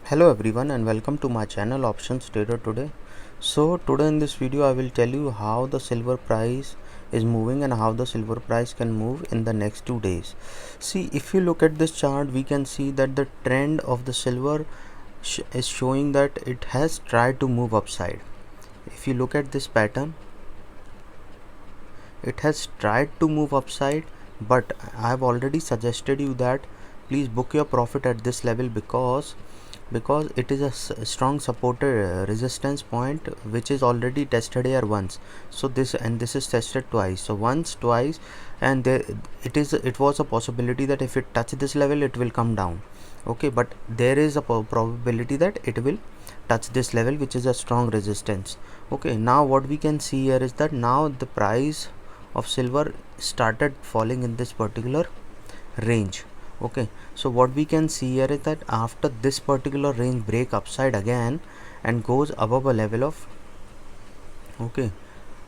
Hello everyone and welcome to my channel Options Trader today. So today in this video I will tell you how the silver price is moving and how the silver price can move in the next 2 days. See, if you look at this chart, we can see that the trend of the silver is showing that it has tried to move upside. If you look at this pattern, it has tried to move upside, but I have already suggested you that please book your profit at this level because it is a strong supported resistance point which is already tested here once. So this is tested twice, so once, twice, and it was a possibility that if it touch this level it will come down. Okay, but there is a probability that it will touch this level, which is a strong resistance. Okay, now what we can see here is that now the price of silver started falling in this particular range. Okay, so what we can see here is that after this particular range break upside again and goes above a level of above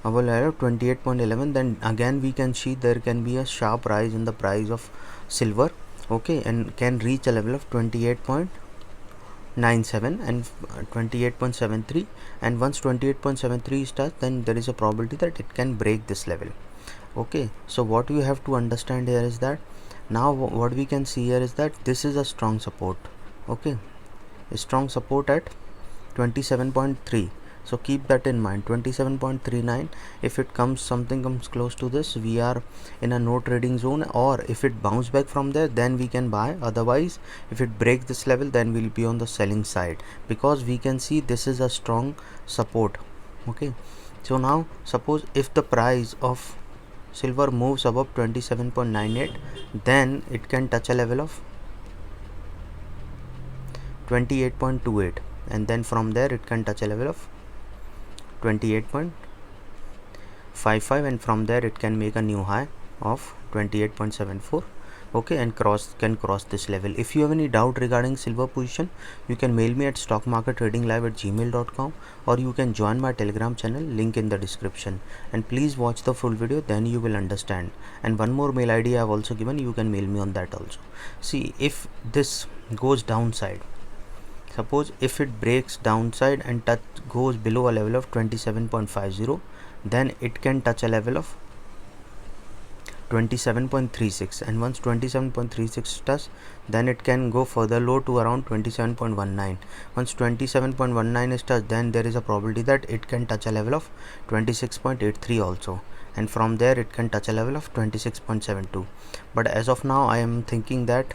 level of 28.11, then again we can see there can be a sharp rise in the price of silver. Okay, and can reach a level of 28.97 and 28.73, and once 28.73 is touched, then there is a probability that it can break this level. Okay, so what you have to understand here is that now what we can see here is that this is a strong support. Okay, a strong support at 27.3, so keep that in mind, 27.39. if it comes something comes close to this, we are in a no trading zone, or if it bounce back from there, then we can buy. Otherwise, if it breaks this level, then we'll be on the selling side, because we can see this is a strong support. Okay, so now suppose if the price of silver moves above 27.98, then it can touch a level of 28.28, and then from there it can touch a level of 28.55, and from there it can make a new high of 28.74. Okay, and can cross this level. If you have any doubt regarding silver position, you can mail me at stockmarkettradinglive@gmail.com, or you can join my Telegram channel, link in the description, and please watch the full video, then you will understand. And one more mail ID I have also given, you can mail me on that also. See, if this goes downside, suppose if it breaks downside and goes below a level of 27.50, then it can touch a level of 27.36, and once 27.36 touch, then it can go further low to around 27.19. once 27.19 is touched, then there is a probability that it can touch a level of 26.83 also, and from there it can touch a level of 26.72. but as of now I am thinking that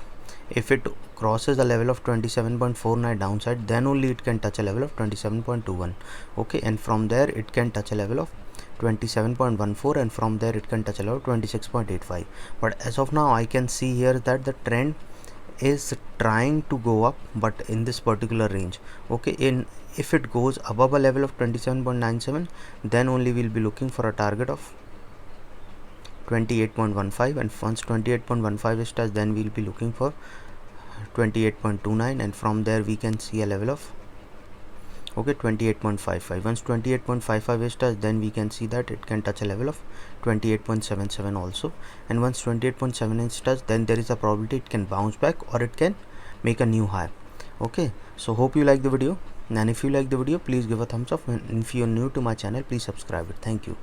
if it crosses a level of 27.49 downside, then only it can touch a level of 27.21. okay, and from there it can touch a level of 27.14, and from there it can touch a level of 26.85. but as of now I can see here that the trend is trying to go up, but in this particular range. Okay, if it goes above a level of 27.97, then only we'll be looking for a target of 28.15, and once 28.15 is touched, then we'll be looking for 28.29, and from there we can see a level of 28.55. once 28.55 is touched, then we can see that it can touch a level of 28.77 also, and once 28.7 is touched, then there is a probability it can bounce back or it can make a new high. Okay, so hope you like the video, and if you like the video, please give a thumbs up, and if you are new to my channel, please subscribe it. Thank you.